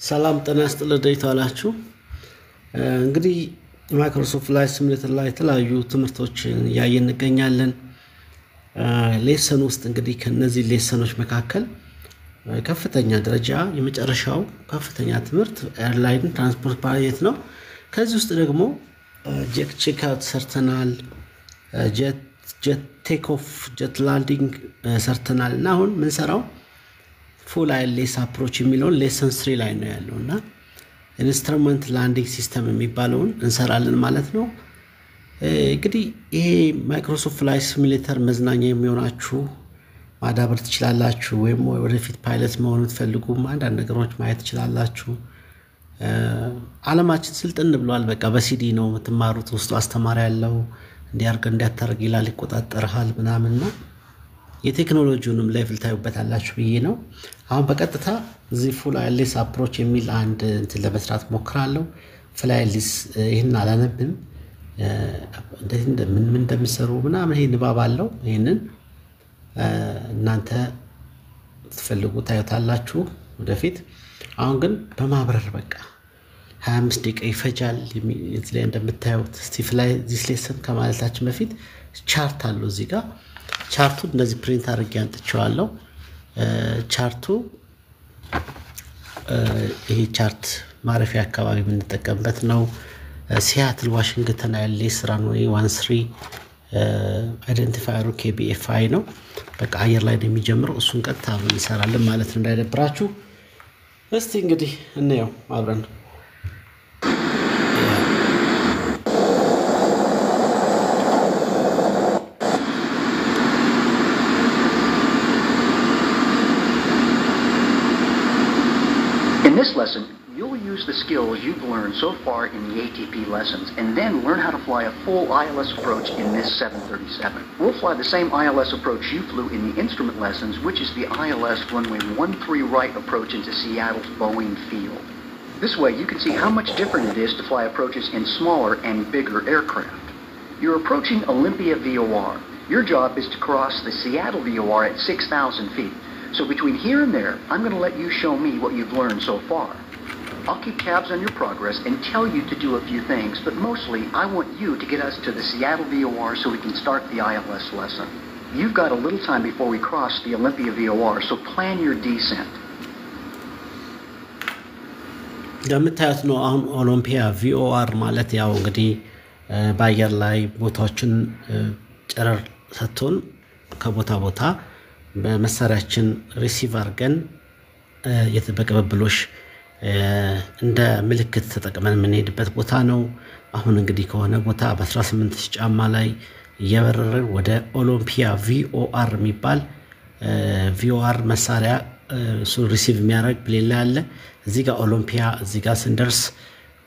ሰላም ጤና ይስጥልኝ ደይታላችሁ እንግዲህ ማይክሮሶፍት ፍላይት ሲሙሌተር ላይ የተለያዩ ትምህርቶችን ያየን እንገኛለን ሌሰን ውስጥ እንግዲህ ከነዚህ ሌሰኖች መካከል ከፍተኛ ደረጃ የመጨረሻው ከፍተኛ ትምህርት ኤርላይን ትራንስፖርት ፓይለት ነው ከዚህ ውስጥ ደግሞ ጄት ቼክ አውት ሰርተናል ጄት ቴክ ኦፍ ጄት ላንዲንግ ሰርተናል እና አሁን ምን ሰራው full ILS approach የሚለው lesson 3 ላይ ነው ያለውና instrument landing system የሚባለውን እንሰራለን ማለት ነው እንግዲህ ይሄ ማይክሮሶፍት ፍላይት ሲሙሌተር መዝናኛ የሚሆናችሁ ማዳበር ትችላላችሁ ወይም ወደፊት ፓይለት መሆን ትፈልጉም አንዳንድ ነገሮች ማየት ትችላላችሁ ዓለማችን ስልጥን ብሏል በቃ በሲዲ ነው የምትማሩት ውስጥ አስተማሪ ያለው እንዲያርገ እንዲያታርግ ይላል ይቆጣጣራል ምናምንና የቴክኖሎጂውንም ሌቭል ታዩበታላችሁ ብዬ ነው አሁን በቀጥታ እዚህ full ILS approach የሚል አንድ እንትን ለመስራት ሞክራለሁ full ILS ይሄን አላነብም ምን እንደምሰሩ ምናምን ይሄን ባባለው ይሄንን እናንተ ትፈልጉ ታዩታላችሁ ወደፊት አሁን ግን በማብረር በቃ 25 ደቂቃ ይፈጃል እዚህ ላይ እንደምታዩት ስቲፍ ላይ this lesson ከማለታችን በፊት ቻርት አለው እዚህ ጋር ቻርቱ እንደዚህ ፕሪንት አድርጌ አንጥቼዋለሁ ቻርቱ ይሄ ቻርት ማረፊያ አካባቢ ምን ተጠቀምበት ነው ሲያትል ዋሽንግተን ILS runway 13 አይደንቲፋየሩ KBFI ነው በቃ አየር ላይ የሚጀምረው እሱን ቀጥታ እንሰራለን ማለት ነው እንዳይደብራችሁ እስቲ እንግዲህ እንየው አብረን In this lesson, you'll use the skills you've learned so far in the ATP lessons and then learn how to fly a full ILS approach in this 737. We'll fly the same ILS approach you flew in the instrument lessons, which is the ILS runway 13 right approach into Seattle's Boeing field. This way you can see how much different it is to fly approaches in smaller and bigger aircraft. You're approaching Olympia VOR. Your job is to cross the Seattle VOR at 6,000 feet. So between here and there, I'm going to let you show me what you've learned so far. I'll keep tabs on your progress and tell you to do a few things, but mostly I want you to get us to the Seattle VOR so we can start the ILS lesson. You've got a little time before we cross the Olympia VOR, so plan your descent. እንደምታዩት ነው አሁን ኦሎምፒያ VOR ማለት ያው እንግዲህ በአየር ላይ ቦታዎችን ጨረር ሰጥቶን ከቦታ ቦታ በመሳሪያችን ሪሲቭ አድርገን የተበቀበብሎሽ እንደ ምልክት ተጠቅመን የምንሄድበት ቦታ ነው አሁን እንግዲህ ከሆነ ቦታ በ18 ጫማ ላይ እየበረረ ወደ ኦሎምፒያ VOR የሚባል VOR መሳሪያ ሱ ሪሲቭ የሚያደርግ ፕሌን ላይ አለ እዚህ ጋር ኦሎምፒያ እዚህ ጋር ስንደርስ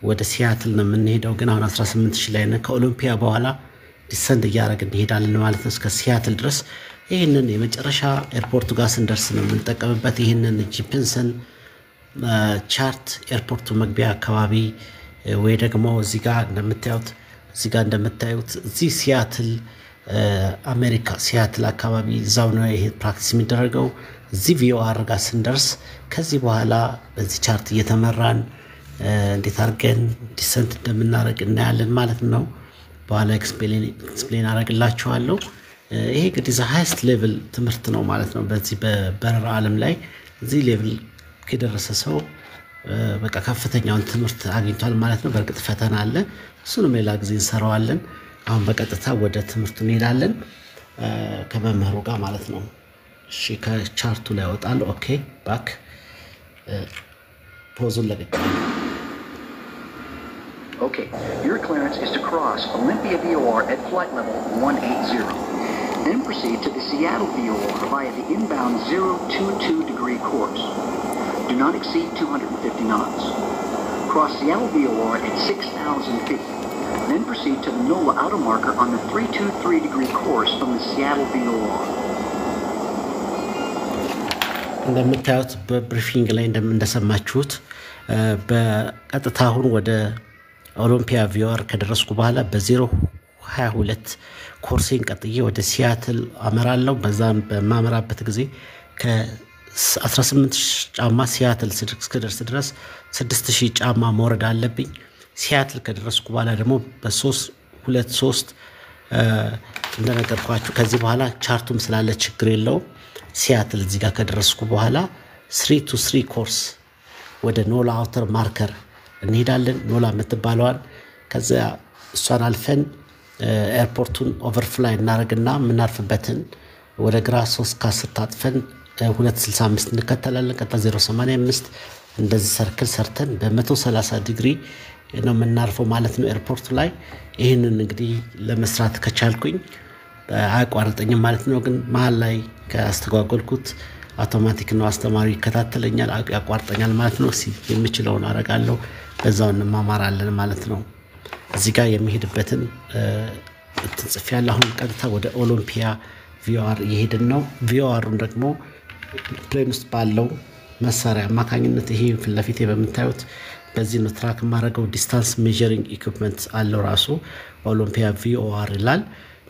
ወደ ሲያትል ነው የምንሄደው ግን አሁን 18000 ላይ ነው ከኦሎምፒያ በኋላ ዲሰንድ እያደረግን እንሄዳለን ማለት ነው እስከ ሲያትል ድረስ ይሄንን የመጨረሻ ኤርፖርቱ ጋር ስንደርስ ነው የምንጠቀምበት ይሄንን ጂፕንሰን ቻርት ኤርፖርቱ መግቢያ አካባቢ ወይ ደግሞ እዚህ ጋር እንደምታዩት እዚህ ሲያትል አሜሪካ ሲያትል አካባቢ እዛው ነው ይሄ ፕራክቲስ የሚደረገው እዚህ VOR ጋር ስንደርስ ከዚህ በኋላ በዚህ ቻርት እየተመራን እንዴት አድርገን ዲሰንት እንደምናደርግ እናያለን ማለት ነው በኋላ ኤክስፕሌን አደርግላችኋለሁ ይሄ እንግዲህ ሃይስት ሌቭል ትምህርት ነው ማለት ነው በዚህ በበረራ ዓለም ላይ እዚህ ሌቭል ከደረሰ ሰው በቃ ከፍተኛውን ትምህርት አግኝቷል ማለት ነው በርግጥ ፈተና አለ እሱንም ሌላ ጊዜ እንሰራዋለን አሁን በቀጥታ ወደ ትምህርቱ እንሄዳለን ከመምህሩ ጋር ማለት ነው እሺ ከቻርቱ ላይ ወጣለሁ ኦኬ ባክ ፖዙን ለቀቀኝ Okay, your clearance is to cross Olympia VOR at flight level 180. Then proceed to the Seattle VOR via the inbound 022 degree course. Do not exceed 250 knots. Cross Seattle VOR at 6,000 feet. Then proceed to the NOLA outer marker on the 323 degree course from the Seattle VOR. እንደምታዩት በብሪፊንግ ላይ እንደሰማችሁት በቀጥታ አሁን ወደ ኦሎምፒያ VOR ከደረስኩ በኋላ በ022 ኮርሴን ቀጥዬ ወደ ሲያትል አመራለሁ በዛም በማመራበት ጊዜ 18 ጫማ ሲያትል እስከደርስ ድረስ 6000 ጫማ መውረድ አለብኝ ሲያትል ከደረስኩ በኋላ ደግሞ በ323 እንደነገርኳችሁ ከዚህ በኋላ ቻርቱም ስላለ ችግር የለው ሲያትል እዚህ ጋር ከደረስኩ በኋላ 3 to 3 ኮርስ ወደ ኖላ አውተር ማርከር እንሄዳለን ኖላ የምትባለዋን ከዛ እሷን አልፈን ኤርፖርቱን ኦቨርፍላይ እናደርግና ምናርፍበትን ወደ ግራ 3 ከ10 ታጥፈን 265 እንከተላለን ቀጣ 085 እንደዚህ ሰርክል ሰርተን በ130 ዲግሪ ነው ምናርፈው ማለት ነው ኤርፖርቱ ላይ ይሄንን እንግዲህ ለመስራት ከቻልኩኝ አያቋርጠኝም ማለት ነው ግን መሃል ላይ ከአስተጓጎልኩት አውቶማቲክ ነው አስተማሪ ይከታተለኛል ያቋርጠኛል ማለት ነው የሚችለውን አረጋለሁ በዛው እንማማራለን ማለት ነው እዚህ ጋር የሚሄድበትን ጽፌያለሁ አሁን ቀጥታ ወደ ኦሎምፒያ ቪኦአር እየሄድን ነው ቪኦአሩን ደግሞ ፕሌን ውስጥ ባለው መሳሪያ አማካኝነት ይሄ ፍለፊቴ በመታየት በዚህ ነው ትራክ ማረገው ዲስታንስ ሜዠሪንግ ኢኩዊፕመንት አለው ራሱ ኦሎምፒያ ቪኦአር ይላል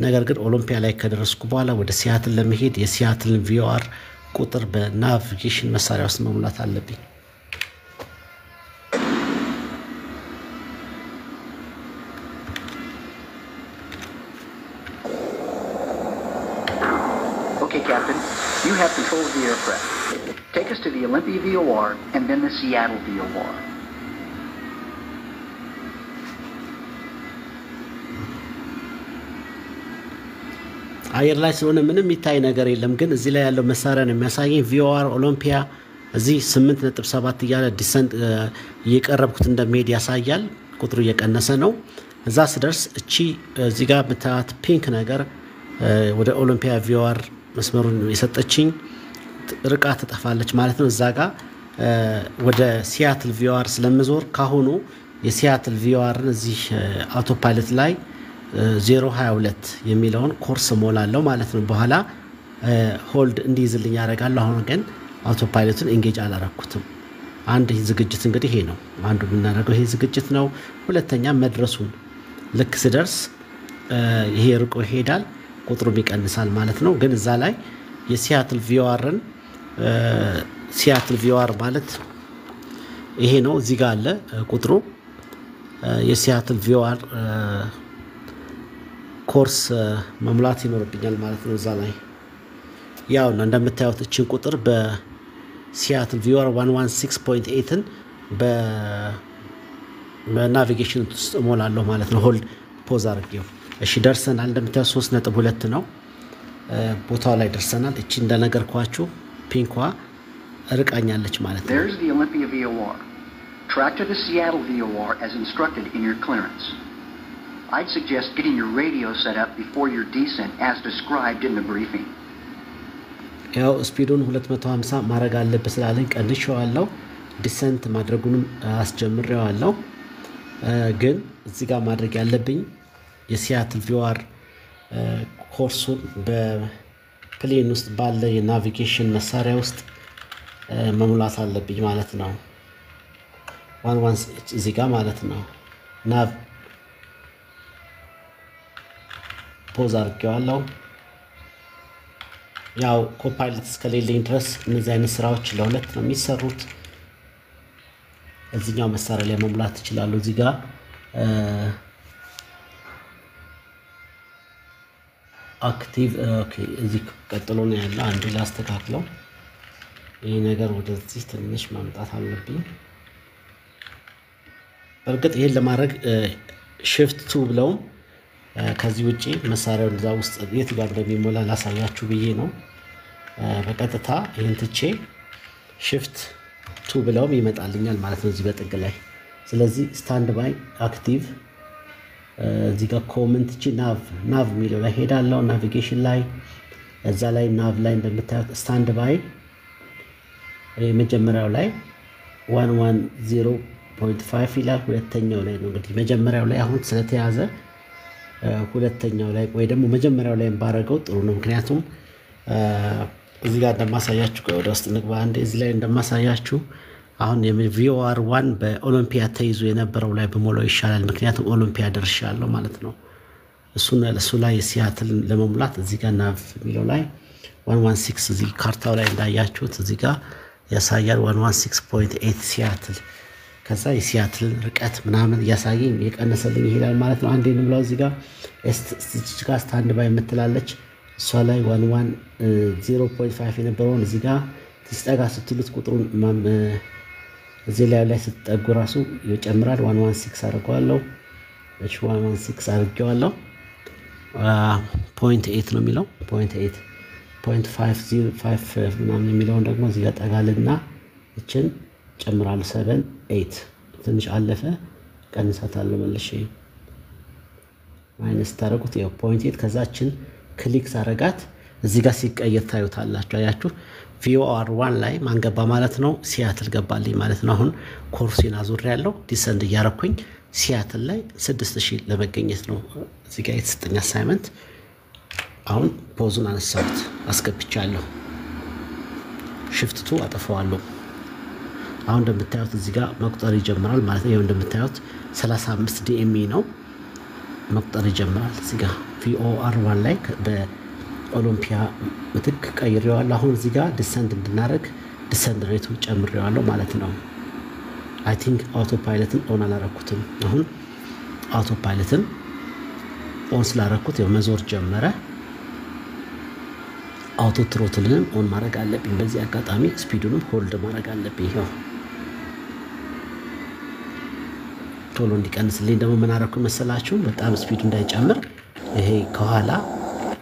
ነገር ግን ኦሎምፒያ ላይ ከደረስኩ በኋላ ወደ ሲያትል ለመሄድ የሲያትል ቪኦአር ቁጥር በናቪጌሽን መሳሪያ ውስጥ መሙላት አለብኝ Okay, Captain, you have control of the aircraft. Take us to the Olympia VOR and then the Seattle VOR. አየር ላይ ስለሆነ ምንም የሚታይ ነገር የለም ግን እዚህ ላይ ያለው መሳሪያ ነው የሚያሳየኝ ቪኦአር ኦሎምፒያ እዚህ 8.7 እያለ ዲሰንት እየቀረብኩት እንደሚሄድ ያሳያል ቁጥሩ እየቀነሰ ነው እዛ ስደርስ እቺ እዚህ ጋር በታት ፒንክ ነገር ወደ ኦሎምፒያ ቪኦአር መስመሩን የሰጠችኝ ርቃ ተጠፋለች ማለት ነው እዛ ጋር ወደ ሲያትል ቪኦአር ስለምዞር ካሁኑ የሲያትል ቪኦአርን እዚህ አውቶፓይለት ላይ 022 የሚለውን ኮርስ ሞላለው ማለት ነው በኋላ ሆልድ እንዲይዝልኝ ያረጋለሁ አሁን ግን አውቶፓይለቱን ኤንጌጅ አላረኩትም አንድ ዝግጅት እንግዲህ ይሄ ነው አንዱ ምናረገው ይሄ ዝግጅት ነው ሁለተኛ መድረሱን ልክ ስደርስ ይሄ ርቆ ይሄዳል ቁጥሩ ይቀንሳል ማለት ነው ግን እዛ ላይ የሲያትል ቪኦአርን ሲያትል ቪኦአር ማለት ይሄ ነው እዚህ ጋር አለ ቁጥሩ የሲያትል ቪኦአር ኮርስ መሙላት ይኖርብኛል ማለት ነው እዛ ላይ ያው እንደምታዩት እቺን ቁጥር በሲያትል ቪኦአር 116.8 ን በናቪጌሽን ውስጥ ሞላለሁ ማለት ነው ሆልድ ፖዝ አድርጌው እሺ ደርሰናል እንደምታዩት 3.2 ነው ቦታው ላይ ደርሰናል እቺ እንደነገርኳችሁ ፒንኳ ርቃኛለች ማለት ነው There's the Olympia VOR. Track to the Seattle VOR as instructed in your clearance. I'd suggest getting your radio set up before your descent as described in the briefing. ያው ስፒዱን 250 ማድረግ አለበት ስላለኝ ቀንሼዋለሁ ዲሰንት ማድረጉንም አስጀምሬዋለሁ ግን እዚህ ጋር ማድረግ ያለብኝ የሲያትል ቪኦአር ኮርሱን በፕሌን ውስጥ ባለ የናቪጌሽን መሳሪያ ውስጥ መሙላት አለብኝ ማለት ነው 11 እዚህ ጋር ማለት ነው nav ፖዝ አድርጌዋለሁ ያው ኮፓይለት እስከሌለኝ ድረስ እነዚህ አይነት ስራዎች ለሁለት ነው የሚሰሩት እዚህኛው መሳሪያ ላይ መሙላት ይችላል እዚህ ጋር አክቲቭ ኦኬ እዚህ ቀጥሎ ነው ያለው አንድ ላስተካክለው ይሄ ነገር ወደዚህ ትንሽ ማምጣት አለብኝ በርግጥ ይሄን ለማድረግ shift 2 ብለው ከዚህ ውጪ መሳሪያው እዛ ውስጥ የት ጋር እንደሚሞላ ላሳያችሁ ብዬ ነው በቀጥታ ይሄን ትቼ shift 2 ብለው ይመጣልኛል ማለት ነው እዚህ በጥግ ላይ ስለዚህ ስታንድ ባይ አክቲቭ እዚህ ጋር ኮመንት እቺ nav ሚለው ላይ ሄዳለሁ ናቪጌሽን ላይ እዛ ላይ nav ላይ እንደምታዩት ስታንድ ባይ መጀመሪያው ላይ 110.5 ይላል ሁለተኛው ላይ ነው እንግዲህ መጀመሪያው ላይ አሁን ስለተያዘ ሁለተኛው ላይ ወይ ደግሞ መጀመሪያው ላይ ባረገው ጥሩ ነው ምክንያቱም እዚህ ጋር እንደማሳያችሁ ወደ ውስጥ ንግባ አንዴ እዚህ ላይ እንደማሳያችሁ አሁን የቪኦአር 1 በኦሎምፒያ ተይዞ የነበረው ላይ በሞላው ይሻላል ምክንያቱም ኦሎምፒያ ደርሻለሁ ማለት ነው እሱ ላይ ሲያትል ለመሙላት እዚህ ጋር nav ሚለው ላይ 116 እዚህ ካርታው ላይ እንዳያችሁት እዚህ ጋር ያሳያል 116.8 ሲያትል ከዛ የሲያትል ርቀት ምናምን ያሳየኝ የቀነሰልኝ ይሄዳል ማለት ነው። አንዴ እንብላው እዚህ ጋር እዚህ ጋር ስታንድ ባይ የምትላለች እሷ ላይ 110.5 የነበረውን እዚህ ጋር ትስጠጋ ስትሉት ቁጥሩን እዚህ ላይ ስትጠጉ ራሱ ይጨምራል 116 አድርገዋለሁ 116 አድርጌዋለሁ 0.8 ነው የሚለው 0.5 ምናምን የሚለውን ደግሞ እዚህ ጋር ጠጋልና እችን ጨምራለሁ 7.8 ትንሽ አለፈ ቀንሳታለሁ መልሼ ማይነስ ታረጉት ያው 0.8 ከዛችን ክሊክ ሳረጋት እዚህ ጋር ሲቀየር ታዩታላችሁ አያችሁ VOR 1 ላይ ማንገባ ማለት ነው ሲያትል ገባልኝ ማለት ነው። አሁን ኮርሱን አዙር ያለው ዲሰንድ ያረኩኝ ሲያትል ላይ 6000 ለመገኘት ነው እዚህ ጋር የተሰጠኝ አሳይመንት። አሁን ፖዙን አነሳሁት አስገብቻለሁ shift 2 አጠፋዋለሁ። አሁን እንደምታዩት እዚህ ጋር መቁጠር ይጀምራል ማለት ነው። ይሄው እንደምታዩት 35 DME ነው መቁጠር ይጀምራል እዚህ ጋር VOR 1 ላይ በኦሎምፒያ ምትክ ቀይሬዋለሁ። አሁን እዚህ ጋር ዲሰንድ እንድናረግ ዲሰንድ ሬቱን ጨምሬዋለሁ ማለት ነው። አይ ቲንክ አውቶ ፓይለትን ኦን አላረኩትም። አሁን አውቶ ፓይለትን ኦን ስላረኩት ያው መዞር ጀመረ። አውቶ ትሮትልንም ኦን ማድረግ አለብኝ። በዚህ አጋጣሚ ስፒዱንም ሆልድ ማድረግ አለብኝ። ያው ቶሎ እንዲቀንስልኝ ደግሞ ምን አረኩ መሰላችሁ በጣም ስፒዱ እንዳይጨምር ይሄ ከኋላ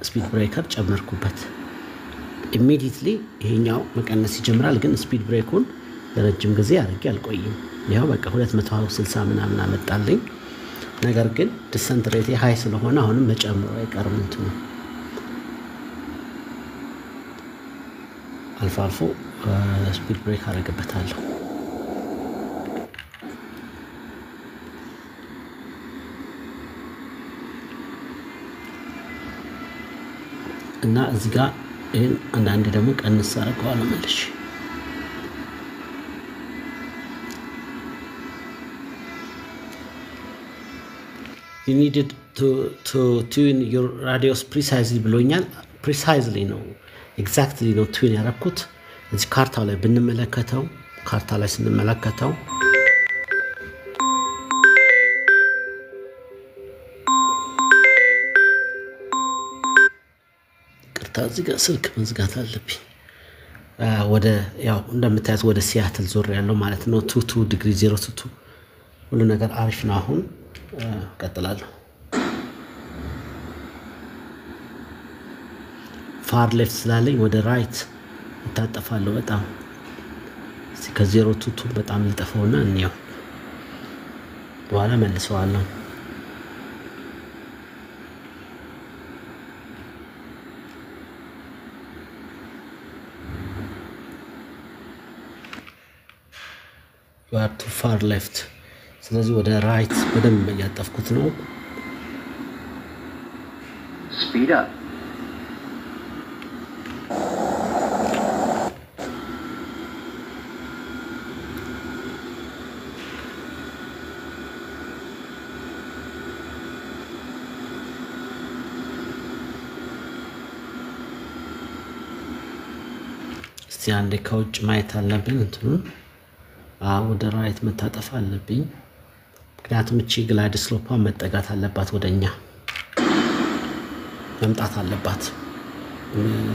ስፒድ ብሬከር ጨመርኩበት። ኢሚዲየትሊ ይሄኛው መቀነስ ይጀምራል ግን ስፒድ ብሬኩን ለረጅም ጊዜ አድርጌ አልቆይም። ያው በቃ 260 ምናምን አመጣልኝ። ነገር ግን ዲሰንት ሬት ሃይ ስለሆነ አሁንም መጨመሩ አይቀርም እንትኑ አልፎ አልፎ ስፒድ ብሬክ አደርግበታለሁ። እና እዚህ ጋር ይሄን አንዳንዴ ደግሞ ቀንስ አደርገዋለሁ መልሼ you needed to tune your radius precisely ብሎኛል። precisely ነው exactly ነው tune ያደረኩት። እዚህ ካርታው ላይ ብንመለከተው ካርታ ላይ ስንመለከተው እዚህ ጋር ስልክ መዝጋት አለብኝ። ወደ ያው እንደምታዩት ወደ ሲያትል ዞር ያለው ማለት ነው 22 ዲግሪ 022 ሁሉ ነገር አሪፍ ነው። አሁን ቀጥላለሁ። ፋር ሌፍት ስላለኝ ወደ ራይት እታጠፋለሁ በጣም እዚህ ከ022 በጣም ልጠፋውና እንየው በኋላ መልሰዋለሁ። you are too far left ስለዚህ ወደ ራይት በደንብ ያጠፍኩት ነው። speed up እስቲ አንዴ ከውጭ ማየት አለብን እንትኑን ወደ ራይት መታጠፍ አለብኝ። ምክንያቱም እቺ ግላይድ ስሎፓ መጠጋት አለባት ወደኛ መምጣት አለባት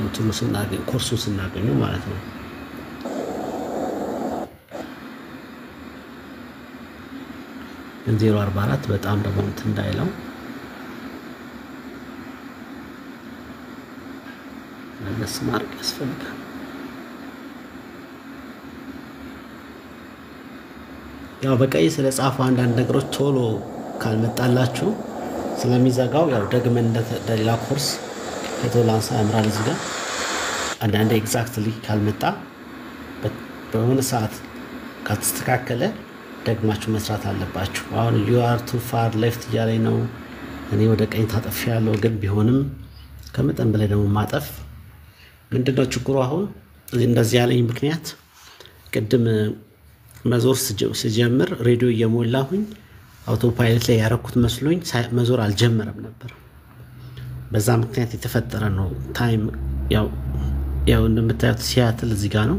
እንትኑ ስናገኝ ኮርሱ ስናገኝ ማለት ነው። ግን 044 በጣም ደግሞ እንትን እንዳይለው መለስ ማድረግ ያስፈልጋል። ያው በቀይ ስለጻፈ አንዳንድ ነገሮች ቶሎ ካልመጣላችሁ ስለሚዘጋው ያው ደግመን እንደሌላ ኮርስ ቶላንስ ያምራል እዚህ ጋር አንዳንዴ ኤግዛክትሊ ካልመጣ በሆነ ሰዓት ከተስተካከለ ደግማችሁ መስራት አለባችሁ። አሁን you are too far left እያለኝ ነው። እኔ ወደ ቀኝ ታጠፊያለሁ ግን ቢሆንም ከመጠን በላይ ደግሞ ማጠፍ ምንድነው ችግሩ? አሁን እንደዚህ ያለኝ ምክንያት ቅድም መዞር ሲጀምር ሬዲዮ እየሞላሁኝ አውቶ ፓይለት ላይ ያረኩት መስሎኝ መዞር አልጀመረም ነበር። በዛ ምክንያት የተፈጠረ ነው። ታይም ያው ያው እንደምታዩት ሲያትል እዚህ ጋር ነው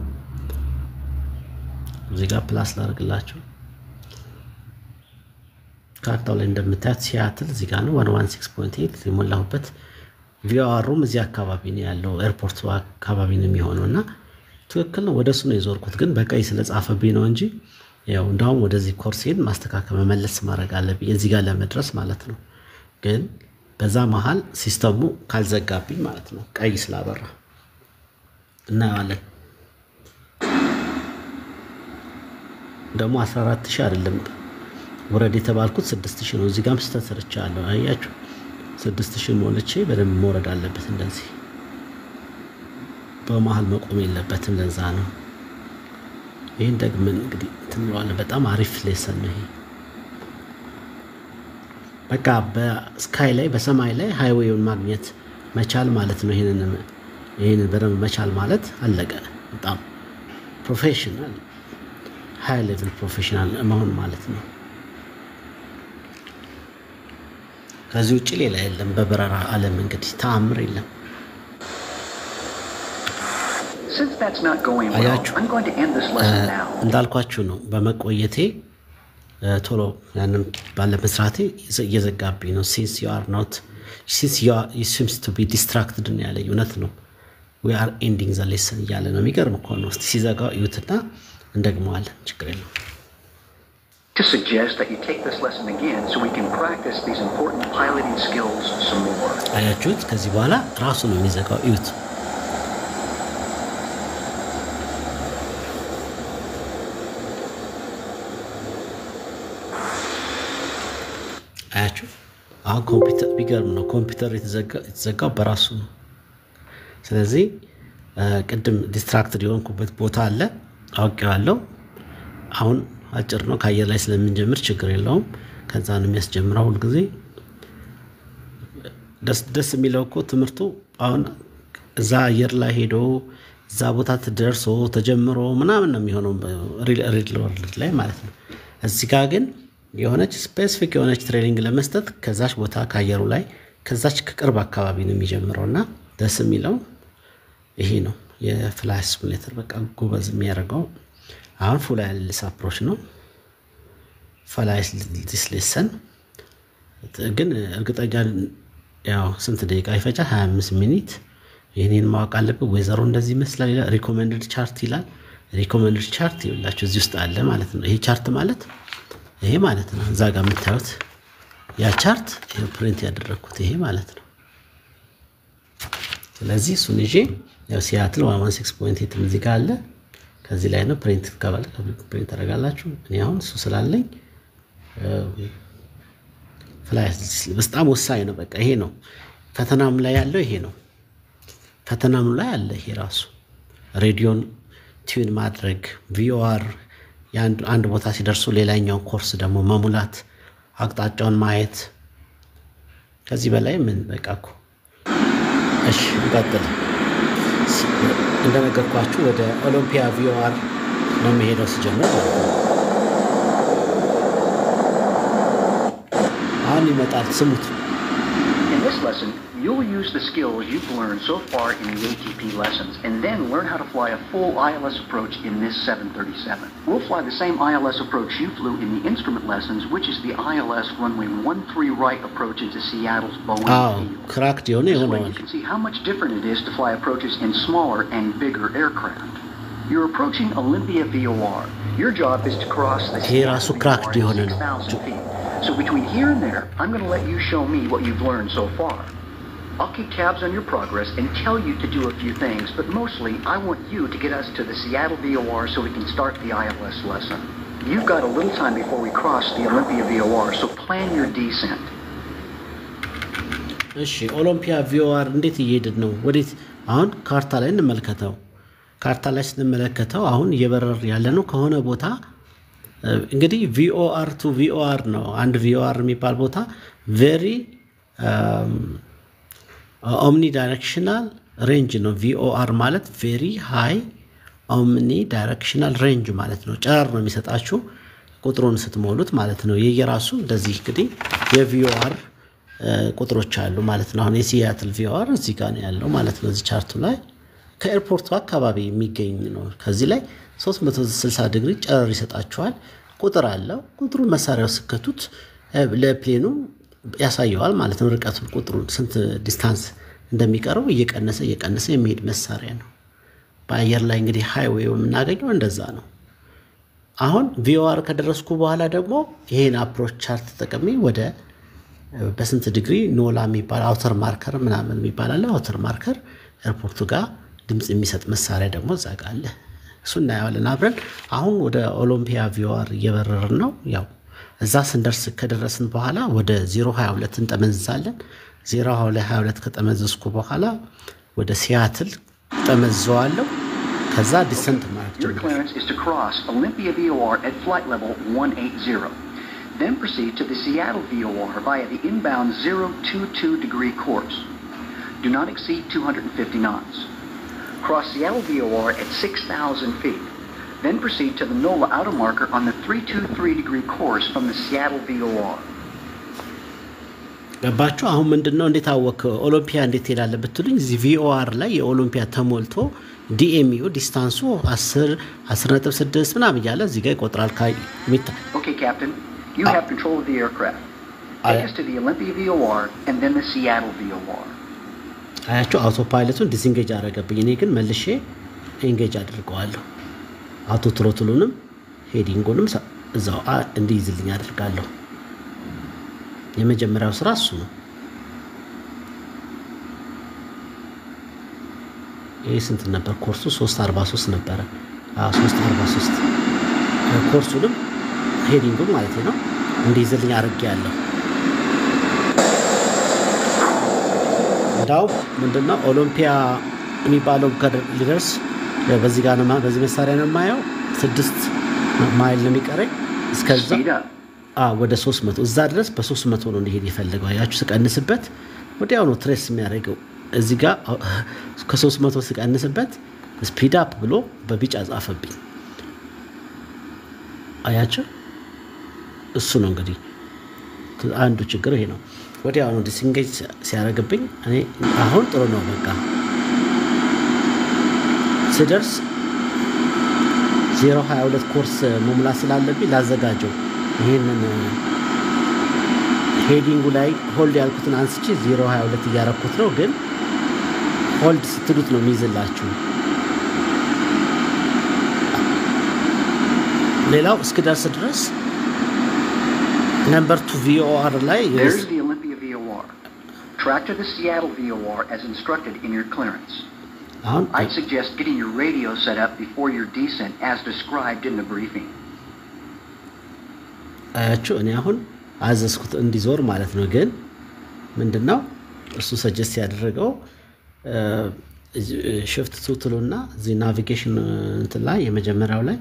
እዚህ ጋር ፕላስ ላድርግላችሁ ካርታው ላይ እንደምታዩት ሲያትል እዚህ ጋር ነው 116.8 የሞላሁበት ቪኦአሩም እዚህ አካባቢ ነው ያለው ኤርፖርት አካባቢ ነው የሚሆነውና ትክክል ነው ወደሱ ነው የዞርኩት ግን በቀይ ስለጻፈብኝ ነው እንጂ ያው እንዳውም ወደዚህ ኮርሴን ማስተካከል መመለስ ማድረግ አለብኝ እዚህ ጋር ለመድረስ ማለት ነው ግን በዛ መሃል ሲስተሙ ካልዘጋብኝ ማለት ነው ቀይ ስላበራ እና ያለን ደግሞ 14000 አይደለም ወረድ የተባልኩት 6000 ነው እዚህ ጋርም ስተሰርቻለሁ አያችሁ 6000 ሞልቼ በደንብ መውረድ አለበት እንደዚህ በመሃል መቆም የለበትም ለዛ ነው ይሄን ደግሞ እንግዲህ ትንዋለ በጣም አሪፍ ሌሰን ነው ይሄ በቃ በስካይ ላይ በሰማይ ላይ ሃይዌውን ማግኘት መቻል ማለት ነው ይሄንን በደንብ መቻል ማለት አለቀ በጣም ፕሮፌሽናል ሃይ ሌቭል ፕሮፌሽናል መሆን ማለት ነው ከዚህ ውጪ ሌላ የለም በበረራ ዓለም እንግዲህ ተአምር የለም Since that's not going well, I'm going to end this lesson now. እንዳልኳችሁ ነው በመቆየቴ ቶሎ ያንን ባለመስራቴ እየዘጋብኝ ነው since you seems to be distracted ነው ያለኝ እውነት ነው we are ending the lesson እያለ ነው የሚገርም እኮ ነው እስቲ ሲዘጋው ይውትና እንደግመዋለን ችግር የለም To suggest that you take this lesson again so we can practice these important piloting skills some more. አያችሁት ከዚህ በኋላ ራሱ ነው የሚዘጋው ይውት አያችሁ አሁን ኮምፒውተር ቢገርም ነው ኮምፒውተር የተዘጋው በራሱ ነው ስለዚህ ቅድም ዲስትራክትድ የሆንኩበት ቦታ አለ አውቄዋለሁ አሁን አጭር ነው ካየር ላይ ስለምንጀምር ችግር የለውም ከዛ ነው የሚያስጀምረው ሁሉ ጊዜ ደስ የሚለው እኮ ትምርቱ አሁን እዛ አየር ላይ ሄዶ እዛ ቦታ ተደርሶ ተጀምሮ ምናምን ነው የሚሆነው ሪል ወርልድ ላይ ማለት ነው እዚህ ጋር ግን የሆነች ስፔሲፊክ የሆነች ትሬኒንግ ለመስጠት ከዛች ቦታ ካየሩ ላይ ከዛች ከቅርብ አካባቢ ነው የሚጀምረውና ደስ የሚለው ይሄ ነው የፍላሽ ሲሙሌተር በቃ ጎበዝ የሚያደርገው አሁን ፉል አይልስ አፕሮች ነው ፍላሽ ዲስ ሌሰን ግን እርግጠኛ ያው ስንት ደቂቃ ይፈጃል 25 ሚኒት ይሄንን ማወቅ አለበት ወይዘሮ እንደዚህ ይመስላል ይላል ሪኮመንድድ ቻርት ይላል ሪኮመንድድ ቻርት ይላችሁ እዚህ ውስጥ አለ ማለት ነው ይሄ ቻርት ማለት ይሄ ማለት ነው እዛ ጋር የምታዩት ያ ቻርት ፕሪንት ያደረኩት ይሄ ማለት ነው ስለዚህ እሱን ይዤ ያው ሲያትል 116.8 እዚህ ጋር አለ ከዚህ ላይ ነው ፕሪንት ካባለ ፕሪንት አደርጋላችሁ እኔ አሁን እሱ ስላለኝ ፍላሽ በጣም ወሳኝ ነው በቃ ይሄ ነው ፈተናም ላይ ያለው ይሄ ነው ፈተናም ላይ ያለ ይሄ ራሱ ሬዲዮን ቲዩን ማድረግ ቪኦአር አንድ ቦታ ሲደርሱ ሌላኛው ኮርስ ደግሞ መሙላት አቅጣጫውን ማየት ከዚህ በላይ ምን በቃኩ እሺ እንቀጥል እንደነገርኳችሁ ወደ ኦሎምፒያ ቪኦአር ነው መሄደው ሲጀምር አሁን ይመጣል ስሙት In this lesson, you'll use the skills you've learned so far in the ATP lessons and then learn how to fly a full ILS approach in this 737. We'll fly the same ILS approach you flew in the instrument lessons, which is the ILS runway 13 right approach into Seattle's Boeing field. Correct. This way you can see how much different it is to fly approaches in smaller and bigger aircraft. You're approaching Olympia VOR. Your job is to cross the Seattle VOR at 6,000 feet. So between here and there, I'm going to let you show me what you've learned so far. I'll keep tabs on your progress and tell you to do a few things, but mostly I want you to get us to the Seattle VOR so we can start the ILS lesson. You've got a little time before we cross the Olympia VOR, so plan your descent. እሺ ኦሎምፒያ ቪኦአር እንዴት እየሄድን ነው ወዴት አሁን ካርታ ላይ እንመልከተው ካርታ ላይ ስንመለከተው አሁን እየበረር ያለ ነው ከሆነ ቦታ እንግዲህ ቪኦአር ቱ ቪኦአር ነው አንድ ቪኦአር የሚባል ቦታ very omni directional range ነው ቪኦአር ማለት very high omni directional range ማለት ነው ጨረር ነው የሚሰጣችሁ ቁጥሩን ስትሞሉት ማለት ነው የየራሱ እንደዚህ እንግዲህ የቪኦአር ቁጥሮች አሉ ማለት ነው አሁን የሲያትል ቪኦአር እዚህ ጋር ነው ያለው ማለት ነው እዚህ ቻርቱ ላይ ከኤርፖርቱ አካባቢ የሚገኝ ነው። ከዚህ ላይ 360 ዲግሪ ጨረር ይሰጣችኋል። ቁጥር አለው። ቁጥሩን መሳሪያው ስከቱት ለፕሌኑ ያሳየዋል ማለት ነው። ርቀቱን ቁጥሩን ስንት ዲስታንስ እንደሚቀረው እየቀነሰ የሚሄድ መሳሪያ ነው። በአየር ላይ እንግዲህ ሃይዌው የምናገኘው እንደዛ ነው። አሁን ቪኦአር ከደረስኩ በኋላ ደግሞ ይሄን አፕሮች ቻርት ተጠቅሜ ወደ በስንት ዲግሪ ኖላ የሚባል አውተር ማርከር ምናምን የሚባል አለ። አውተር ማርከር ኤርፖርቱ ጋር ድምጽ የሚሰጥ መሳሪያ ደግሞ እዛ ጋር አለ። እሱ እናያለን አብረን። አሁን ወደ ኦሎምፒያ ቪኦአር እየበረርን ነው። ያው እዛ ስንደርስ ከደረስን በኋላ ወደ 022 እንጠመዝዛለን። 022 ከጠመዘዝኩ በኋላ ወደ ሲያትል ጠመዘዋለሁ። ከዛ ዲሰንት ማለት Your clearance is to cross Olympia VOR at flight level 180. Then proceed to the Seattle VOR via the inbound 022 degree course. Do not exceed 250 knots. Cross Seattle VOR at 6,000 feet. Then proceed to the NOLA outer marker on the 323 degree course from the Seattle VOR. ገባችሁ? አሁን ምንድነው እንዴት አወቀ ኦሎምፒያ እንዴት ሄዳለ ብትሉኝ እዚህ ቪኦአር ላይ የኦሎምፒያ ተሞልቶ ዲኤምዩ ዲስታንሱ 10.6 ምናምን ይያለ እዚህ ጋር ይቆጥራል ካይሚታ Okay captain, you have control of the aircraft. Take us to the Olympia VOR and then the Seattle VOR. አያችሁ አውቶ ፓይለቱን ዲስኢንጌጅ አደረገብኝ። እኔ ግን መልሼ ኢንጌጅ አድርገዋለሁ። አውቶ ትሮትሉንም ሄዲንጉንም እዛው እንዲይዝልኝ አድርጋለሁ። የመጀመሪያው ስራ እሱ ነው። ይሄ ስንት ነበር ኮርሱ? 343 ነበር። 343 ኮርሱንም ሄዲንጉም ማለት ነው እንዲይዝልኝ አድርጌያለሁ። እንዳው ምንድነው ኦሎምፒያ የሚባለው ሊደርስ በዚህ ጋር ነው በዚህ መሳሪያ ነው የማየው 6 ማይል ነው የሚቀረኝ እስከዛ ወደ 300 እዛ ድረስ በ300 ነው እንዲሄድ ይፈልጋል። ያችሁ ስቀንስበት ወዲያው ነው ትሬስ የሚያደርገው። እዚህ ጋር ከ300 ስቀንስበት ስፒድ አፕ ብሎ በቢጫ ጻፈብኝ። አያችሁ እሱ ነው እንግዲህ አንዱ ችግር ይሄ ነው። ወዲያው ነው ዲስኢንጌጅ ሲያደርግብኝ እኔ አሁን ጥሩ ነው በቃ ስደርስ 022 ኮርስ መሙላት ስላለብኝ ላዘጋጀው ይሄንን ሄዲንጉ ላይ ሆልድ ያልኩትን አንስቼ 022 እያረኩት ነው። ግን ሆልድ ስትሉት ነው የሚይዝላችሁ። ሌላው እስከደርስ ድረስ ነምበር 2 VOR ላይ There's the Olympia VOR. Track to the Seattle VOR as instructed in your clearance. I'd suggest getting your radio set up before your descent as described in the briefing. አያችሁ እኔ አሁን አዘዝኩት እንዲዞር ማለት ነው። ግን ምንድነው እሱ ሰጀስት ያደረገው shift ቱሉና እዚ ናቪጌሽን እንትን ላይ የመጀመሪያው ላይ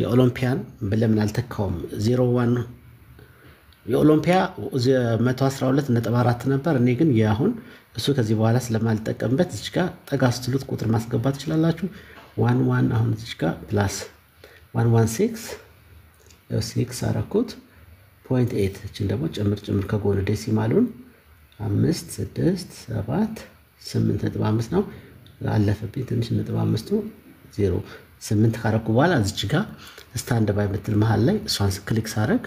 የኦሎምፒያን በለምን አልተካውም 01 የኦሎምፒያ 112.4 ነበር። እኔ ግን ያሁን እሱ ከዚህ በኋላ ስለማልጠቀምበት እዚህ ጋር ጠጋ ስትሉት ቁጥር ማስገባት ትችላላችሁ። 11 አሁን እዚህ ጋር ፕላስ 116 6 አረኩት 0.8 እቺን ደግሞ ጭምር ከጎን ዴሲማሉን 5 6 7 8.5 ነው አለፈብኝ ትንሽ .5 0 8 ካረኩ በኋላ እዚህ ጋር ስታንድ ባይ ምትል መሃል ላይ እሷን ክሊክ ሳረግ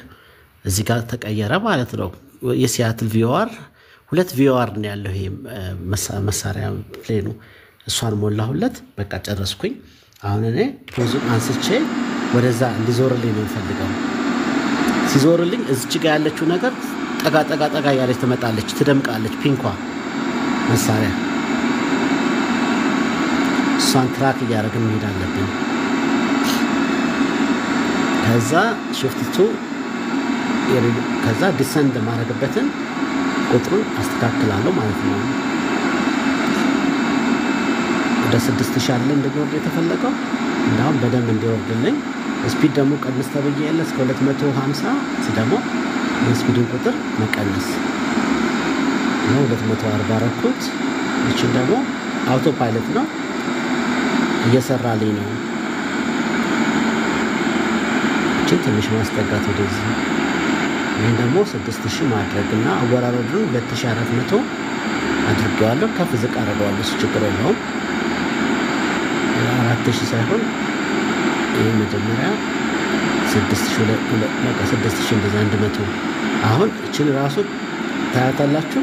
እዚህ ጋር ተቀየረ ማለት ነው። የሲያትል ቪኦአር 2 ቪኦአር ነው ያለው ይሄ መሳሪያ ፕሌኑ እሷን ሞላሁለት በቃ ጨረስኩኝ። አሁን እኔ ፖዙን አንስቼ ወደዛ እንዲዞርልኝ ነው ፈልገው ሲዞርልኝ እዚህ ጋር ያለችው ነገር ጠጋ ያለች ትመጣለች ትደምቃለች ፒንኳ መሳሪያ እሷን ትራክ እያደረግን መሄድ አለብን። ከዛ ሽፍት ከዛ ዲሰንድ ማድረግበትን ቁጥሩን አስተካክላለሁ ማለት ነው። ወደ 6000 አለ እንደወርድ የተፈለገው እንዳውም በደንብ እንዲወርድልኝ ስፒድ ደግሞ ቀንስ ተብዬ ያለ እስከ 250 ሲደሞ የስፒድን ቁጥር መቀነስ ነው 240 አረኩት። እቺ ደግሞ አውቶ ፓይለት ነው እየሰራልኝ ነው። እቺ ትንሽ ማስጠጋት ወደዚህ ይሄን ደግሞ 6000 ማድረግና አወራረዱን 2400 አድርጌዋለሁ። ከፍ ዝቅ አደርገዋለሁ ችግር የለውም። 4000 ሳይሆን ይሄ መጀመሪያ 6000 እንደዛ 100 አሁን እቺን ራሱ ታያታላችሁ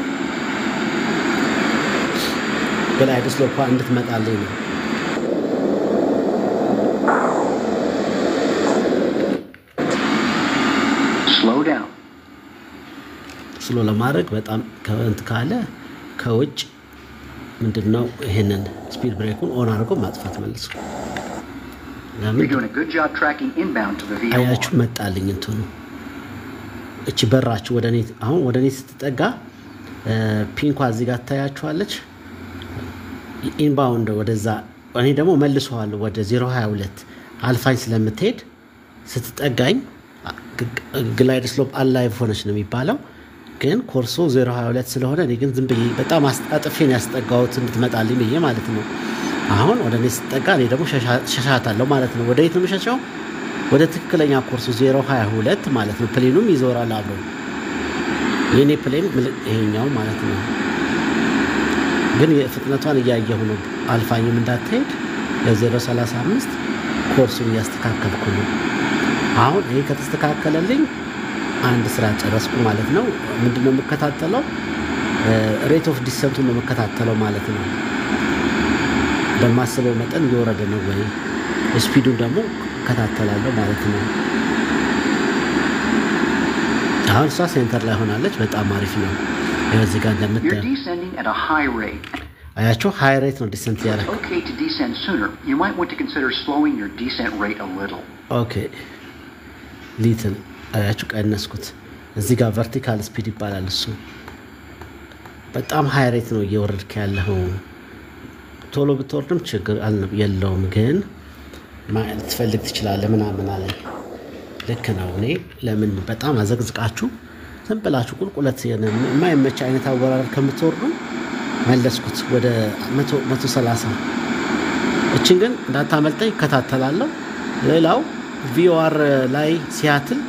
ግላይድ ስሎፕ እንድትመጣልኝ ነው slow down ስሎ ለማድረግ በጣም ከእንት ካለ ከውጭ ምንድነው ይሄንን ስፒድ ብሬኩን ኦን አድርጎ ማጥፋት መልሶ You're doing a good job tracking inbound to the VOR. አያችሁ መጣልኝ እንትኑ እቺ በራችሁ ወደኔ አሁን ወደኔ ስትጠጋ ፒንኳ እዚህ ጋር ታያችኋለች ኢንባውንድ ወደዛ እኔ ደግሞ መልሰዋለሁ ወደ 022 አልፋኝ ስለምትሄድ ስትጠጋኝ ግላይድ ስሎፕ አላይቭ ሆነች ነው የሚባለው ግን ኮርሶ 022 ስለሆነ እኔ ግን ዝም ብዬ በጣም አስጣጥፌን ያስጠጋውት እንድትመጣልኝ ብዬ ማለት ነው አሁን ወደኔ ስትጠጋ እኔ ደግሞ ሸሻታለሁ ማለት ነው ወደ የት ነው የምሸሸው ወደ ትክክለኛ ኮርሱ 022 ማለት ነው ፕሌኑም ይዞራል አብሮ የኔ ፕሌን ይሄኛው ማለት ነው ግን የፍጥነቷን እያየሁ ነው አልፋኝም እንዳትሄድ የ035 ኮርሱን ያስተካከልኩ ነው አሁን ይሄ ከተስተካከለልኝ አንድ ስራ ጨረስኩ ማለት ነው ምንድነው የምከታተለው ሬት ኦፍ ዲሰንቱን ነው የምከታተለው ማለት ነው በማስበው መጠን እየወረደ ነው ወይ ስፒዱን ደግሞ ከታተላለሁ ማለት ነው አሁን እሷ ሴንተር ላይ ሆናለች በጣም አሪፍ ነው እዚህ ጋር እንደምታዩ አያችሁ ሃይ ሬት ነው ዲሰንት ያደረገው Okay to descend sooner you might want to consider slowing your descent rate a little ኦኬ ሊትል አያችሁ ቀነስኩት እዚህ ጋር ቨርቲካል ስፒድ ይባላል እሱ በጣም ሃይ ሬት ነው እየወረድክ ያለው ቶሎ ብትወርድም ችግር የለውም ግን ማለት ትፈልግ ትችላለህ ምናምን አለ ልክ ነው እኔ ለምን በጣም አዘግዝቃችሁ ዝም ብላችሁ ቁልቁለት የማይመች አይነት አወራር ከምትወርዱ መለስኩት ወደ 130 እቺን ግን እንዳታመልጠኝ ከታተላለሁ ሌላው ቪኦአር ላይ ሲያትል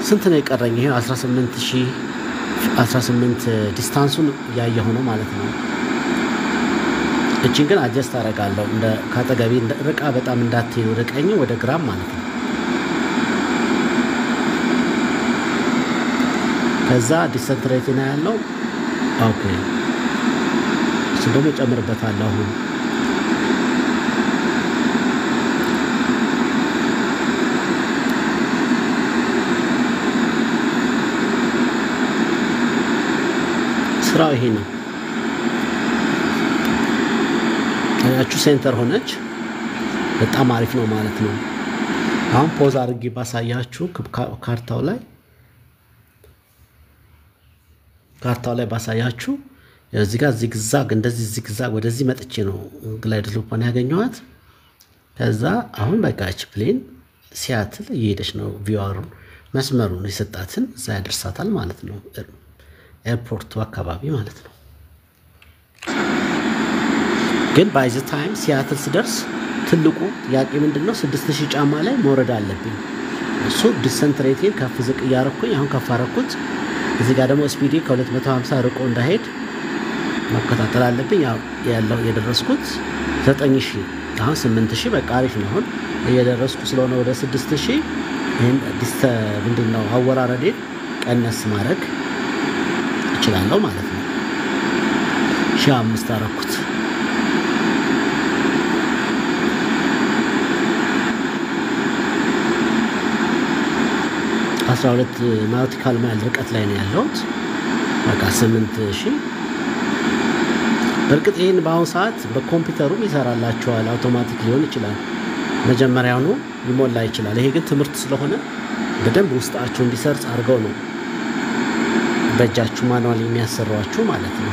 ስንት ነው የቀረኝ ይሄ 18 ዲስታንሱን ያየሁ ነው ማለት ነው እቺን ግን አጀስት አደርጋለሁ እንደ ካጠገቢ ርቃ በጣም እንዳትሄድ ወደ ቀኝ ወደ ግራም ማለት ነው ከዛ ዲሰንት ሬት ነው ያለው ኦኬ እሱ ደግሞ ጨምርበታለሁ አሁን ስራው ይሄ ነው አያችሁ ሴንተር ሆነች በጣም አሪፍ ነው ማለት ነው አሁን ፖዝ አድርጌ ባሳያችሁ ካርታው ላይ ባሳያችሁ እዚህ ጋር ዚግዛግ እንደዚህ ዚግዛግ ወደዚህ መጥቼ ነው ግላይድ ስሎፕን ያገኘኋት ከዛ አሁን በቃች ፕሌን ሲያትል እየሄደች ነው ቪኦአር መስመሩን የሰጣትን እዛ ያደርሳታል ማለት ነው ኤርፖርቱ አካባቢ ማለት ነው ግን ባይ ዘ ታይም ሲያትል ሲደርስ ትልቁ ያቂ ምንድነው 6000 ጫማ ላይ መውረድ አለብኝ እሱ ዲሰንት ሬቴን ከፍ ዝቅ ያረኩኝ አሁን ከፍ አረኩት እዚህ ጋር ደግሞ ስፒዲ ከ250 ርቆ እንዳይሄድ መከታተል አለብኝ ያለው የደረስኩት 9000 አሁን 8000 በቃ አሪፍ ነው አሁን እየደረስኩ ስለሆነ ወደ 6000 ይሄን ምንድነው አወራረዴ ቀነስ ማድረግ እችላለሁ ማለት ነው 1500 አረኩት 12 ናውቲካል ማይል ርቀት ላይ ነው ያለሁት በቃ 8000 በርግጥ ይሄን በአሁኑ ሰዓት በኮምፒውተሩም ይሰራላችኋል አውቶማቲክ ሊሆን ይችላል መጀመሪያው ነው ሊሞላ ይችላል ይሄ ግን ትምህርት ስለሆነ በደንብ ውስጣችሁ እንዲሰርጽ አድርገው ነው በእጃችሁ ማኑዋል የሚያሰሯችሁ ማለት ነው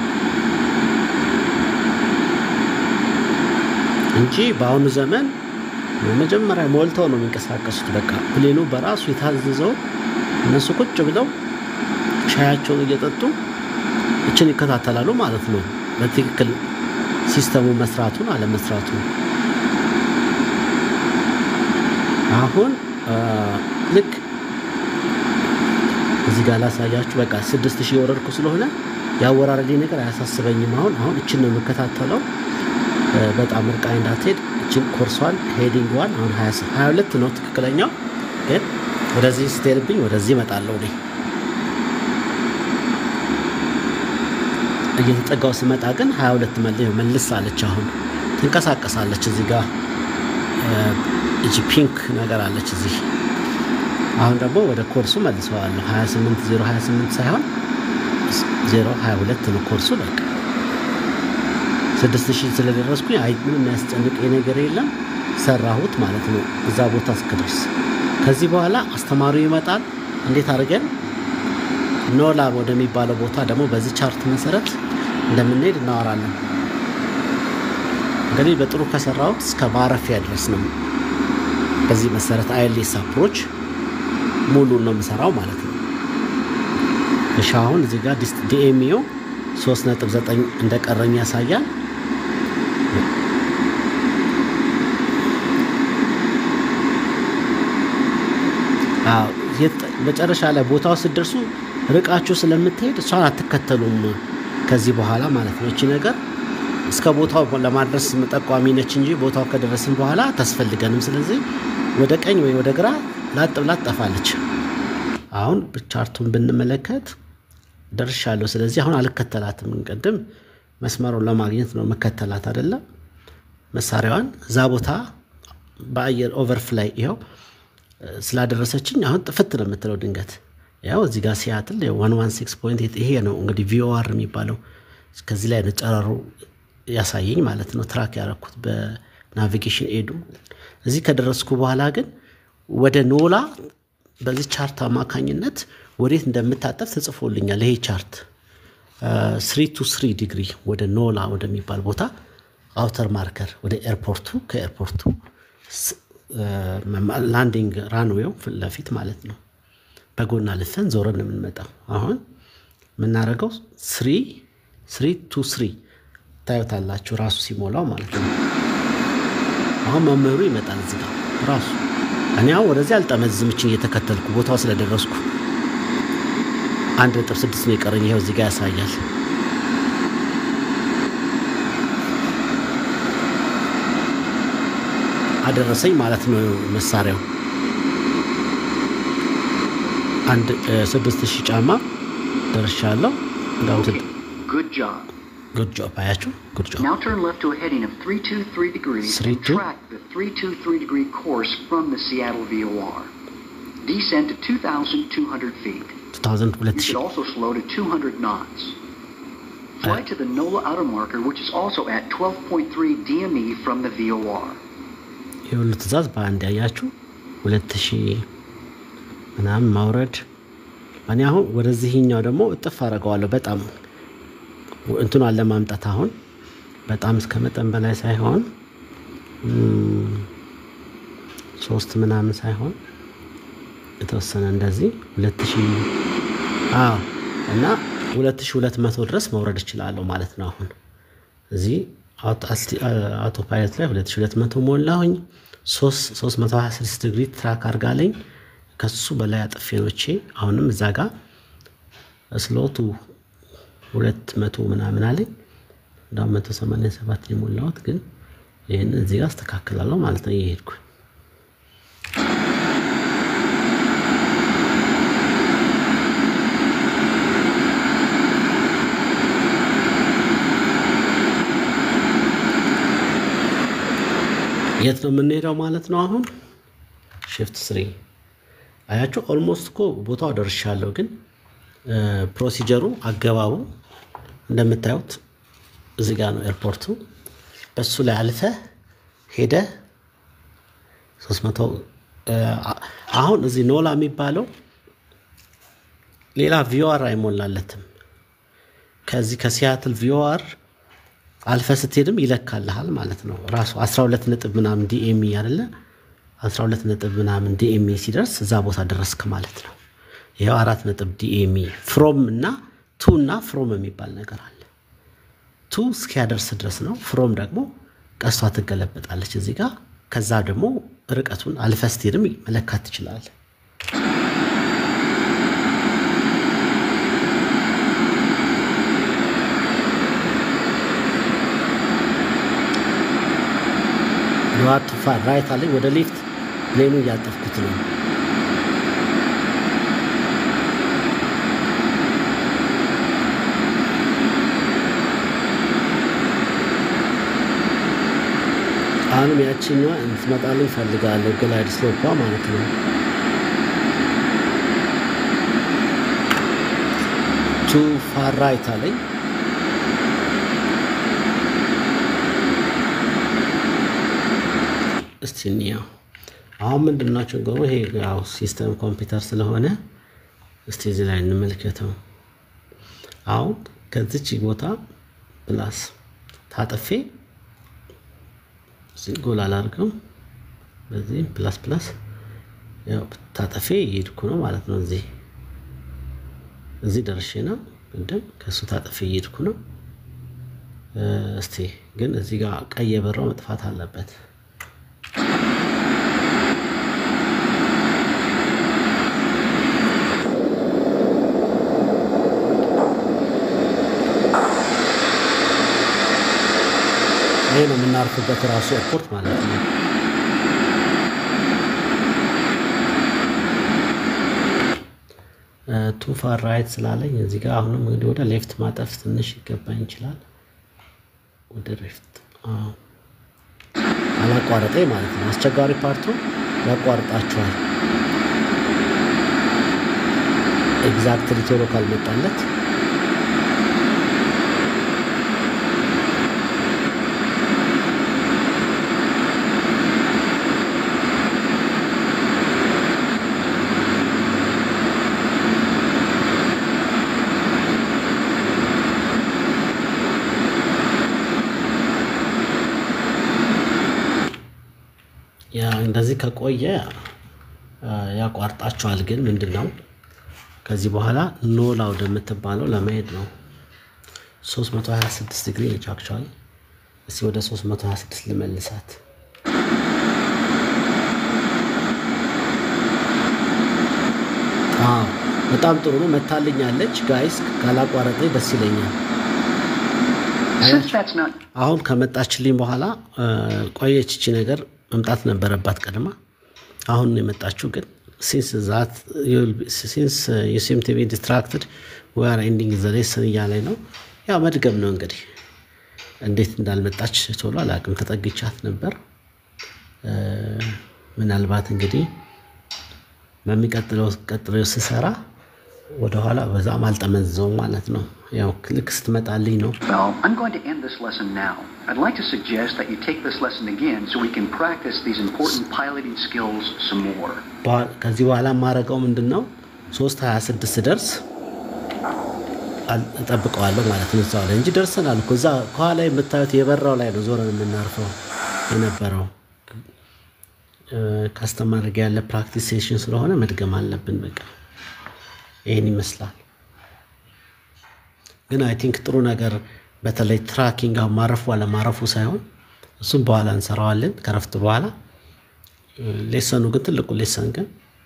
እንጂ በአሁኑ ዘመን መጀመሪያ ሞልተው ነው የሚንቀሳቀሱት በቃ ፕሌኑ በራሱ የታዘዘው እነሱ ቁጭ ብለው ሻያቸውን እየጠጡ እችን ይከታተላሉ ማለት ነው በትክክል ሲስተሙ መስራቱን አለ መስራቱን አሁን ልክ እዚህ ጋር ላሳያችሁ በቃ 6000 ወረድኩ ስለሆነ ያወራረዴ ነገር አያሳስበኝም አሁን እችን ነው የምከታተለው በጣም ርቃይ እንዳትሄድ እቺን ኮርሷን ሄዲንግዋን አሁን 22 ነው ትክክለኛው ግን ወደዚህ ስትሄድብኝ ወደዚህ እመጣለሁ እኔ እየተጠጋው ስመጣ ግን 22 መልስ አለች አሁን ትንቀሳቀሳለች እዚህ ጋር እቺ ፒንክ ነገር አለች እዚህ አሁን ደግሞ ወደ ኮርሱ መልሰዋለሁ 28028 ሳይሆን 022 ነው ኮርሱ በቃ 6000 ስለደረስኩኝ አይ ምንም የሚያስጨንቅ ነገር የለም ሰራሁት ማለት ነው እዛ ቦታ እስከደርስ ከዚህ በኋላ አስተማሪው ይመጣል እንዴት አድርገን ኖላ ወደሚባለው ቦታ ደግሞ በዚህ ቻርት መሰረት እንደምንሄድ እናወራለን እንግዲህ በጥሩ ከሰራሁት እስከ ማረፊያ ድረስ ነው በዚህ መሰረት አይኤልኤስ አፕሮች ሙሉ ነው የምሰራው ማለት ነው እሻውን እዚህ ጋር ዲኤምዩ 3.9 እንደቀረኝ ያሳያል መጨረሻ ላይ ቦታው ሲደርሱ ርቃችሁ ስለምትሄድ እሷን አትከተሉም ከዚህ በኋላ ማለት ነው እቺ ነገር እስከ ቦታው ለማድረስ መጠቋሚ ነች እንጂ ቦታው ከደረስን በኋላ ተስፈልገንም ስለዚህ ወደ ቀኝ ወይ ወደ ግራ ላጥ ጠፋለች አሁን በቻርቱን ብንመለከት ደርሻለሁ ስለዚህ አሁን አልከተላትም እንቀድም መስመሩን ለማግኘት ነው መከተላት አይደለ መሳሪያዋን ዛ ቦታ በአየር ኦቨርፍላይ ይሄው ስላደረሰችኝ አሁን ጥፍት ነው የምትለው ድንገት ያው እዚህ ጋር ሲያትል 116.8 ይሄ ነው እንግዲህ ቪኦአር የሚባለው ከዚህ ላይ ነጨራሩ ያሳየኝ ማለት ነው ትራክ ያረኩት በናቪጌሽን ኤዱ እዚህ ከደረስኩ በኋላ ግን ወደ ኖላ በዚህ ቻርት አማካኝነት ወዴት እንደምታጠፍ ተጽፎልኛል ይሄ ቻርት 3 to 3 ዲግሪ ወደ ኖላ ወደሚባል ቦታ አውተር ማርከር ወደ ኤርፖርቱ ከኤርፖርቱ ላንዲንግ ራንዌው ፍለፊት ማለት ነው በጎና ልፈን ዞረን የምንመጣው አሁን ምናረጋው 3 to 3 ታዩታላችሁ ራሱ ሲሞላው ማለት ነው አሁን መመሩ ይመጣል እዚህ ጋር ራሱ እኔ አሁን ወደዚህ አልጠመዝምችን እየተከተልኩ ቦታው ስለደረስኩ 1.6 ነው የቀረኝ ይሄው እዚህ ጋር ያሳያል አደረሰኝ ማለት ነው መሳሪያው 6000 ጫማ ደርሻለሁ Good job, Ayachu. Good job. Now turn left to a heading of 323 degrees and track the 323 degree course from the Seattle VOR. Descend to 2,200 feet. 2,200. You should also slow to 200 knots. Fly to the NOLA outer marker, which is also at 12.3 DME from the VOR. You will tazaz band Ayachu. 2000 ምናምን ማውረድ እኔ አሁን ወደዚህኛው ደግሞ እጥፍ አረጋዋለሁ በጣም እንቱን አለ ማምጣት አሁን በጣም እስከመጠን በላይ ሳይሆን 3 ምናምን ሳይሆን የተወሰነ እንደዚህ 2000 እና 2200 ድረስ ማውረድ ይችላል ማለት ነው አሁን እዚህ አውቶ ፓይለት ላይ 2200 ሞላሁኝ 326 ዲግሪ ትራክ አርጋለኝ ከሱ በላይ አጥፌኖቼ አሁንም እዛ ጋር ስሎቱ 200 ምናምን አለኝ እንዳው 187 የሞላውት ግን ይሄን እዚህ ጋር አስተካክላለሁ ማለት ነው ይሄድኩ የት ነው የምንሄደው ማለት ነው አሁን shift 3 አያችሁ ኦልሞስት እኮ ቦታው ደርሻለሁ ግን ፕሮሲጀሩ አገባቡ እንደምታዩት እዚህ ጋር ነው ኤርፖርቱ በሱ ላይ አልፈ ሄደ 300 አሁን እዚህ ኖላ የሚባለው ሌላ ቪኦአር አይሞላለትም ከዚህ ከሲያትል ቪኦአር አልፈ ስትሄድም ይለካልሃል ማለት ነው ራሱ 12 ነጥብ ምናምን ዲኤምኢ አይደለ 12 ነጥብ ምናምን ዲኤምኢ ሲደርስ እዛ ቦታ ደረስክ ማለት ነው ይሄው 4 ነጥብ ዲኤምኢ ፍሮም እና ቱ እና ፍሮም የሚባል ነገር አለ ቱ እስኪያደርስ ድረስ ነው ፍሮም ደግሞ ቀስቷ ትገለበጣለች እዚህ ጋር ከዛ ደግሞ ርቀቱን አልፈስትሄድም መለካት ይችላል ፋር ራይት አለኝ ወደ ሌፍት ሌኑ ያጠፍኩት ነው አሁንም ያቺኛዋ እንድትመጣልኝ ፈልጋለሁ ግላይድ ስሎፓ ማለት ነው ቱ ፋር ራይት አለኝ እስቲኒያ አሁን ምንድነው ችግሩ ይሄ ያው ሲስተም ኮምፒውተር ስለሆነ እስቲ እዚህ ላይ እንመልከተው አሁን ከዚች ቦታ ፕላስ ታጠፌ ሲንጎል አላርገው በዚህ ፕላስ ፕላስ ያው ታጠፌ ይድኩ ነው ማለት ነው እዚህ ደርሼና እንደም ከሱ ታጠፌ ይድኩ ነው እስቲ ግን እዚህ ጋር ቀይ የበራው መጥፋት አለበት ይሄ ነው የምናርፍበት ራሱ ኤርፖርት ማለት ነው ቱ ፋር ራይት ስላለኝ እዚህ ጋር አሁንም እንግዲህ ወደ ሌፍት ማጠፍ ትንሽ ይገባኝ ይችላል ወደ ሌፍት አላቋረጠኝ ማለት ነው አስቸጋሪ ፓርቱ ያቋርጣቸዋል ኤግዛክትሊ ቶሎ ካልመጣለት ያ እንደዚህ ከቆየ ያቋርጣቸዋል ግን ምንድነው ከዚህ በኋላ ኖላ ወደምትባለው ለመሄድ ነው 326 ዲግሪ ነች አክቹአሊ እሺ ወደ 326 ልመልሳት በጣም ጥሩ ነው መታልኛለች ጋይስ ካላቋረጠኝ ደስ ይለኛል አሁን ከመጣችልኝ በኋላ ቆየች እቺ ነገር መምጣት ነበረባት ቀድማ አሁን ነው የመጣችው ግን since you seem to be distracted we are ending the lesson እያለኝ ነው ያው መድገም ነው እንግዲህ እንዴት እንዳልመጣች ቶሎ አላቅም ተጠግቻት ነበር ምናልባት እንግዲህ ቀጥሎ ስሰራ ወደ ኋላ በዛም አልተመዘው ማለት ነው ያው ክሊክ ስትመጣልኝ ነው Well, I'm going to end this lesson now. I'd like to suggest that you take this lesson again so we can practice these important piloting skills some more. ከዚህ በኋላ ማረጋው ምንድነው 326 ደርስ አጠብቀዋለሁ ማለት ነው እዛው ላይ እንጂ ደርሰናል እኮ እዛ ከኋላ የምታዩት የበራው ላይ ነው ዞረን የምናርፈው የነበረው ካስተማርጋ ያለ ፕራክቲስ ሴሽን ስለሆነ መድገም አለብን በቃ ይሄን ይመስላል ግን አይ ቲንክ ጥሩ ነገር በተለይ ትራኪንግ ማረፉ ወላ ማረፉ ሳይሆን እሱም በኋላ እንሰራዋለን ከረፍት በኋላ ሌሰኑ ግን ትልቁ ሌሰን ግን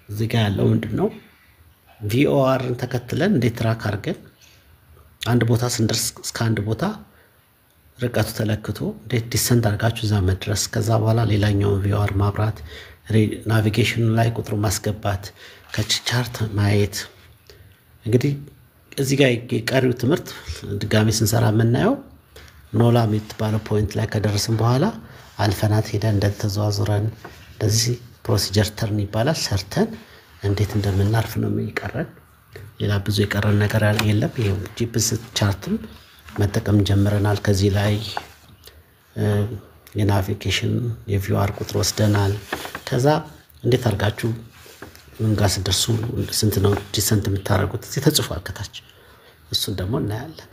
እዚህ ጋር ያለው ምንድነው VOR ተከትለን እንዴት ትራክ አድርገን አንድ ቦታ ስንደርስ እስከ አንድ ቦታ ርቀቱ ተለክቶ እንዴት ዲሰንት አድርጋችሁ እዛ መድረስ ከዛ በኋላ ሌላኛው VOR ማብራት ናቪጌሽን ላይ ቁጥሩ ማስገባት ከቻርት ማየት እንግዲህ እዚህ ጋር የቀሪው ትምህርት ድጋሚ ስንሰራ የምናየው ኖላ የምትባለው ፖይንት ላይ ከደረስን በኋላ አልፈናት ሄደን እንደተዘዋወረን እንደዚህ ፕሮሲጀር ተርን ይባላል ሰርተን እንዴት እንደምናርፍ ነው የሚቀረን ሌላ ብዙ የቀረን ነገር የለም ይሄው ጂፒኤስ ቻርትም መጠቀም ጀምረናል ከዚህ ላይ የናቪጌሽን የቪአር ቁጥር ወስደናል ከዛ እንዴት አርጋችሁ መንጋስ ደርሱ ስንት ነው ዲሰንት የምታረጉት እዚህ ተጽፏል ከታች እሱን ደግሞ እናያለን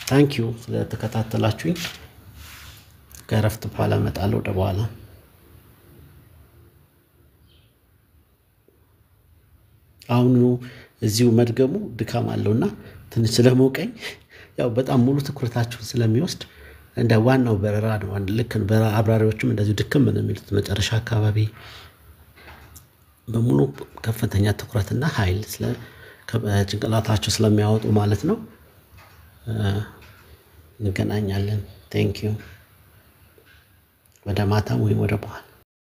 ታንክ ዩ ስለተከታተላችሁኝ ከረፍት በኋላ መጣለው ወደ በኋላ አሁን እዚሁ መድገሙ ድካም አለውና ትንሽ ስለሞቀኝ ያው በጣም ሙሉ ትኩረታችሁን ስለሚወስድ እንደ ዋናው በረራ ነው ልክ በአብራሪዎችም እንደዚህ ድክም ነው የሚሉት መጨረሻ አካባቢ በሙሉ ከፍተኛ ትኩረትና ኃይል ስለ ጭንቅላታቸው ስለሚያወጡ ማለት ነው እንገናኛለን ታንክ ዩ ወደ ማታ ወይ ወደ በኋላ